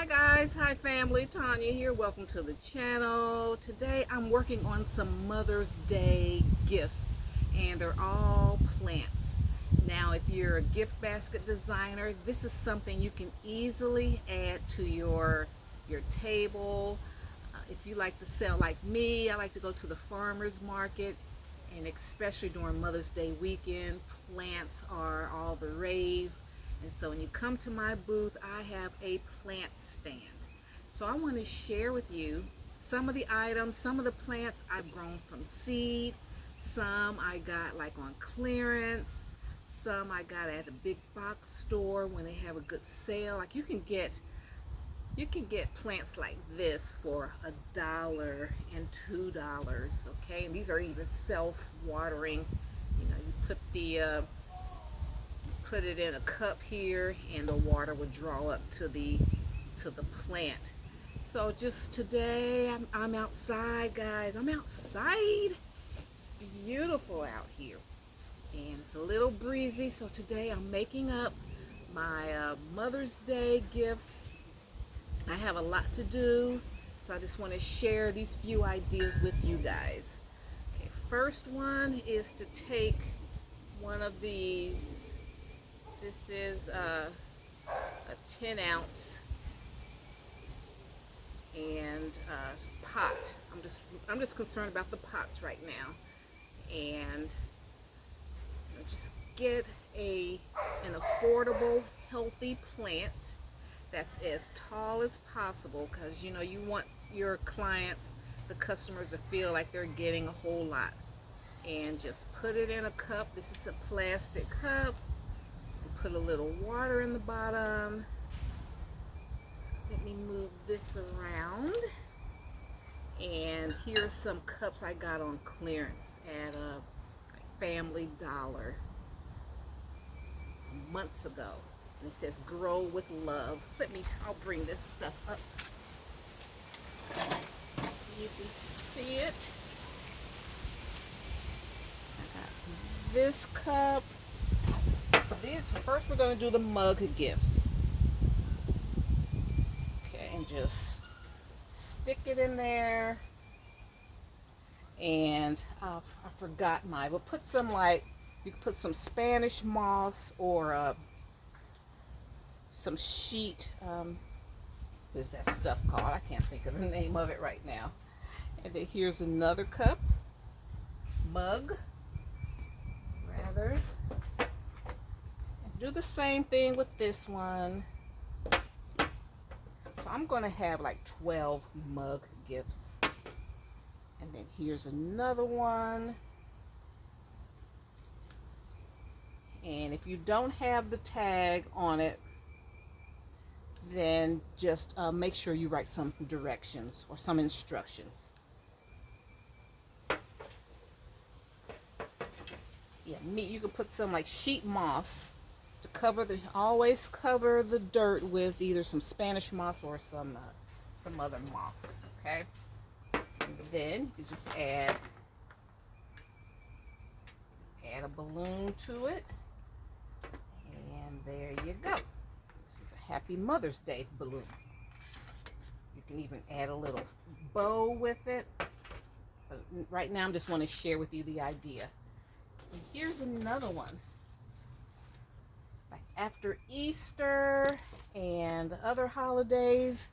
Hi guys, hi family, Tanya here. Welcome to the channel. Today I'm working on some Mother's Day gifts and they're all plants. Now if you're a gift basket designer, this is something you can easily add to your table. If you like to sell like me, I like to go to the farmer's market, and especially during Mother's Day weekend, plants are all the rave. And so when you come to my booth, I have a plant stand. So I want to share with you some of the items, some of the plants I've grown from seed, some I got like on clearance, some I got at a big box store when they have a good sale. Like you can get plants like this for $1 and $2, okay? And these are even self-watering. You put it in a cup here, and the water would draw up to the plant. So just today, I'm outside, guys. I'm outside. It's beautiful out here, and it's a little breezy. So today, I'm making up my Mother's Day gifts. I have a lot to do, so I just want to share these few ideas with you guys. Okay, first one is to take one of these. This is a 10 ounce and pot. I'm just concerned about the pots right now, and just get an affordable, healthy plant that's as tall as possible, because you want your clients, the customers, to feel like they're getting a whole lot. And just put it in a cup. This is a plastic cup. Put a little water in the bottom. Let me move this around. And here's some cups I got on clearance at a Family Dollar months ago. And it says grow with love. I'll bring this stuff up so you can see it. I got this cup. So first we're going to do the mug gifts. Okay, and just stick it in there. And I forgot mine, but put some, like, you can put some Spanish moss or some sheet. What is that stuff called? I can't think of the name of it right now. And then here's another mug, rather. And do the same thing with this one. So I'm going to have like 12 mug gifts. And then here's another one. And if you don't have the tag on it, then just make sure you write some directions or some instructions. Yeah, you can put some like sheet moss to always cover the dirt with either some Spanish moss or some other moss. Okay, and then you just add a balloon to it, and there you go. This is a Happy Mother's Day balloon. You can even add a little bow with it. But right now, I just want to share with you the idea. And here's another one. Like after Easter and other holidays,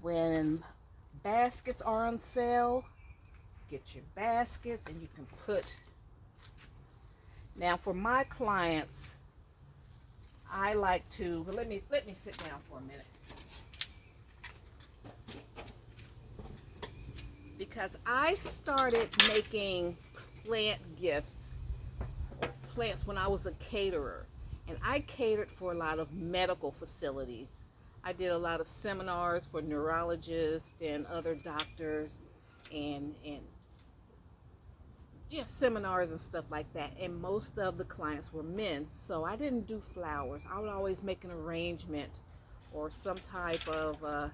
when baskets are on sale, get your baskets and you can put. Now for my clients, I like to, let me sit down for a minute. Because I started making plants when I was a caterer. And I catered for a lot of medical facilities. I did a lot of seminars for neurologists and other doctors, and yeah, seminars and stuff like that. And most of the clients were men, so I didn't do flowers. I would always make an arrangement or some type of a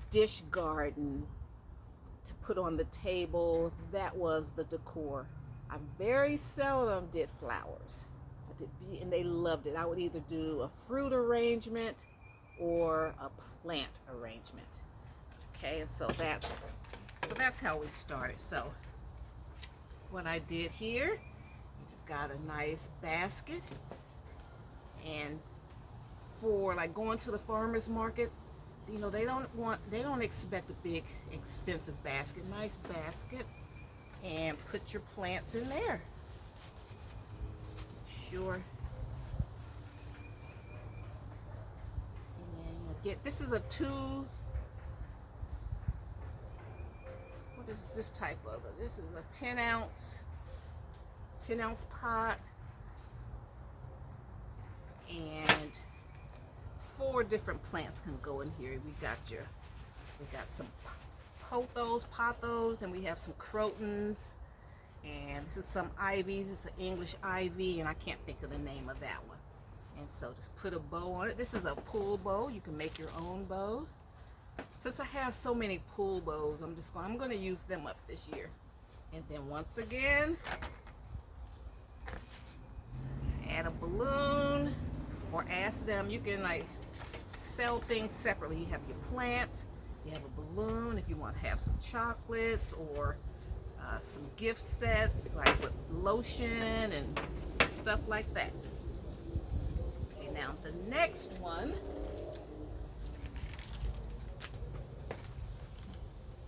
dish garden to put on the table. That was the decor. I very seldom did flowers. And they loved it. I would either do a fruit arrangement or a plant arrangement. Okay, and so that's how we started. So what I did here, you've got a nice basket, and for like going to the farmer's market, you know, they don't expect a big expensive basket. Nice basket, and put your plants in there. Sure. And then you get, this is a what is this type of it? This is a 10-ounce pot, and 4 different plants can go in here. We got some pothos, and we have some crotons, and this is some ivies. It's an English ivy, and I can't think of the name of that one. And so just put a bow on it. This is a pull bow. You can make your own bow. Since I have so many pull bows, I'm going to use them up this year. And then once again, add a balloon, or ask them. You can like sell things separately. You have your plants, you have a balloon if you want to have some chocolates, or some gift sets like with lotion and stuff like that. Okay, now the next one,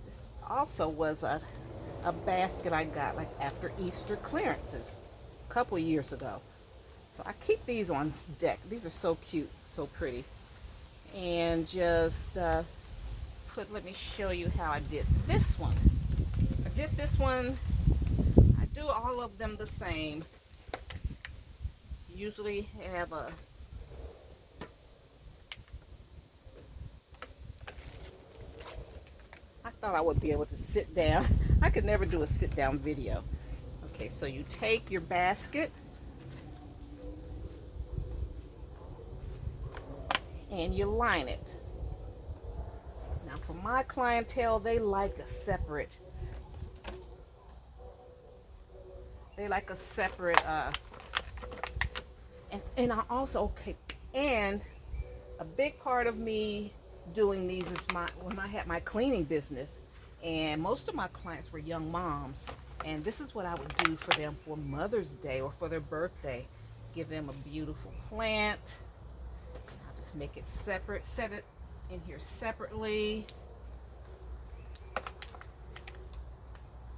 this also was a basket I got like after Easter clearances a couple years ago. So I keep these on deck. These are so cute, so pretty. And just let me show you how I did this one. I do all of them the same. Usually have I thought I would be able to sit down. I could never do a sit down video. Okay, so you take your basket and you line it. Now for my clientele, they like a separate and I also, okay, and a big part of me doing these is when I had my cleaning business, and most of my clients were young moms, and this is what I would do for them for Mother's Day or for their birthday. Give them a beautiful plant. I'll just make it separate, set it in here separately,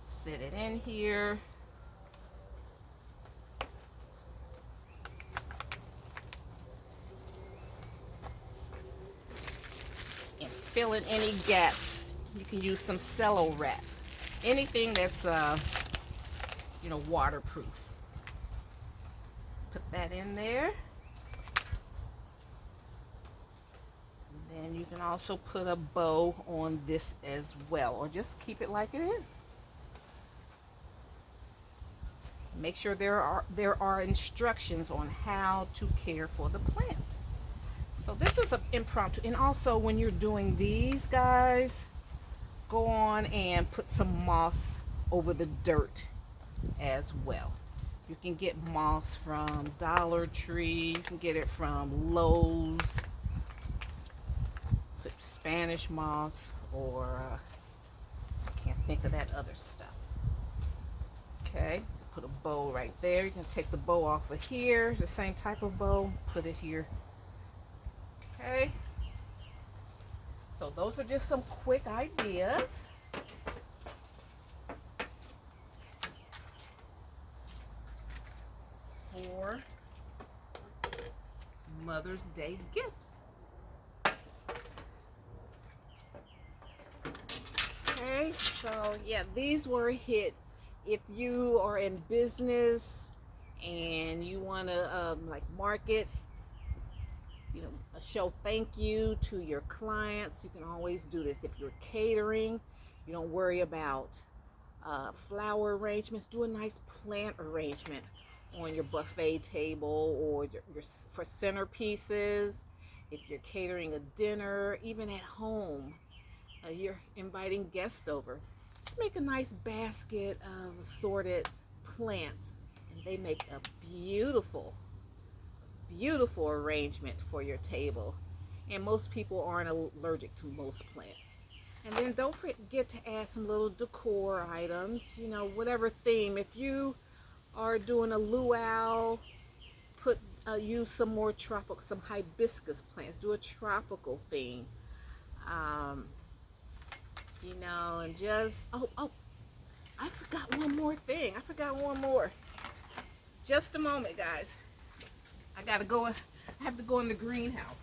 sit it in here. Fill in any gaps. You can use some cello wrap, anything that's waterproof. Put that in there. And then you can also put a bow on this as well, or just keep it like it is. Make sure there are instructions on how to care for the plant. So this is an impromptu. And also when you're doing these, guys, go on and put some moss over the dirt as well. You can get moss from Dollar Tree. You can get it from Lowe's. Put Spanish moss, or I can't think of that other stuff. Okay, put a bow right there. You can take the bow off of here. The same type of bow. Put it here. Okay, so those are just some quick ideas. For Mother's Day gifts. Okay, so yeah, these were a hit. If you are in business and you want to market, show thank you to your clients, you can always do this. If you're catering, you don't worry about flower arrangements. Do a nice plant arrangement on your buffet table, or for centerpieces. If you're catering a dinner, even at home, you're inviting guests over, just make a nice basket of assorted plants, and they make a beautiful arrangement for your table. and most people aren't allergic to most plants. And then don't forget to add some little decor items, you know, whatever theme. If you are doing a luau, use some more tropical, some hibiscus plants. Do a tropical theme, um, you know, and just I forgot one more thing. I forgot one more. Just a moment, guys. I gotta go. I have to go in the greenhouse.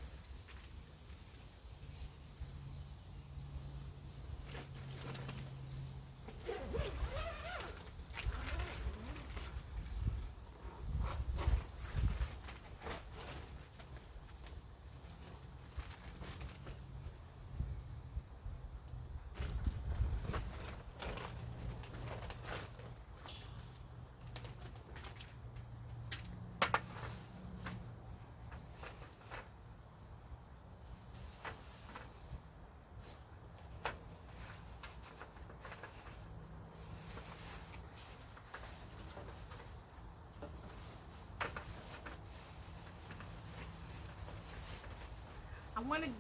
I wanted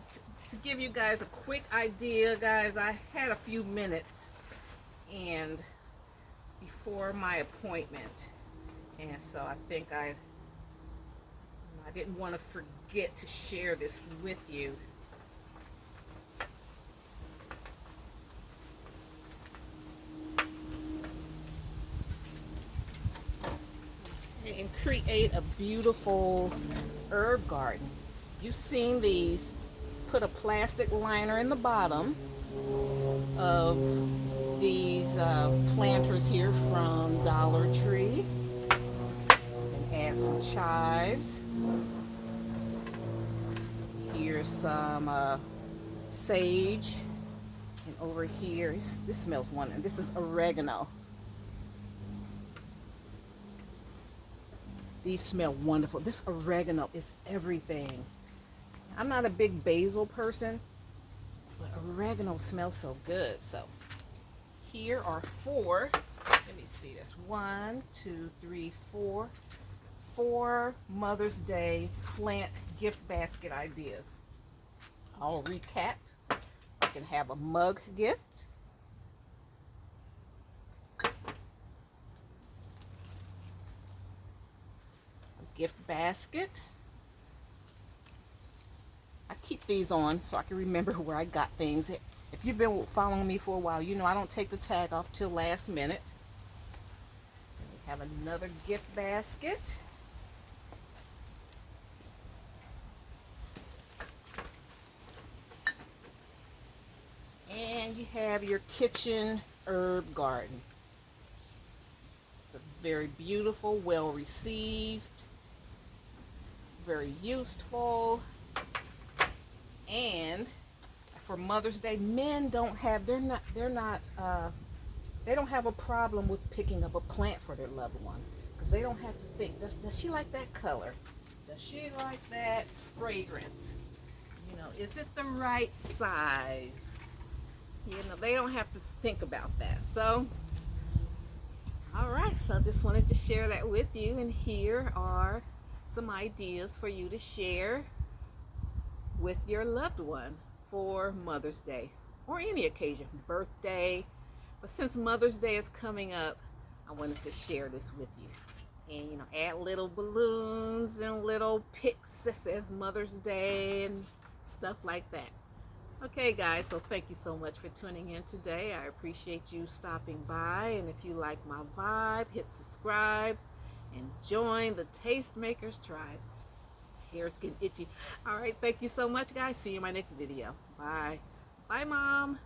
to give you guys a quick idea, guys. I had a few minutes and before my appointment, and so I think I didn't want to forget to share this with you. And create a beautiful herb garden. You've seen these. Put a plastic liner in the bottom of these planters here from Dollar Tree. And add some chives. Here's some sage. And over here, this smells wonderful. This is oregano. These smell wonderful. This oregano is everything. I'm not a big basil person, but oregano smells so good. So here are four. Let me see this. 1, 2, 3, 4. 4 Mother's Day plant gift basket ideas. I'll recap. You can have a mug gift. Gift basket. I keep these on so I can remember where I got things. If you've been following me for a while, you know I don't take the tag off till last minute. We have another gift basket. And you have your kitchen herb garden. It's a very beautiful, well received, very useful. And for Mother's Day, men don't have they don't have a problem with picking up a plant for their loved one, because they don't have to think, does she like that color, does she like that fragrance, you know, is it the right size, you know, they don't have to think about that. So all right, so I just wanted to share that with you, and here are some ideas for you to share with your loved one for Mother's Day or any occasion, birthday. But since Mother's Day is coming up, I wanted to share this with you. And, you know, add little balloons and little pics that says Mother's Day and stuff like that. Okay, guys, so thank you so much for tuning in today. I appreciate you stopping by. And if you like my vibe, hit subscribe and join the Tastemakers tribe. Hair's getting itchy. All right, thank you so much, guys. See you in my next video. Bye. Bye, Mom.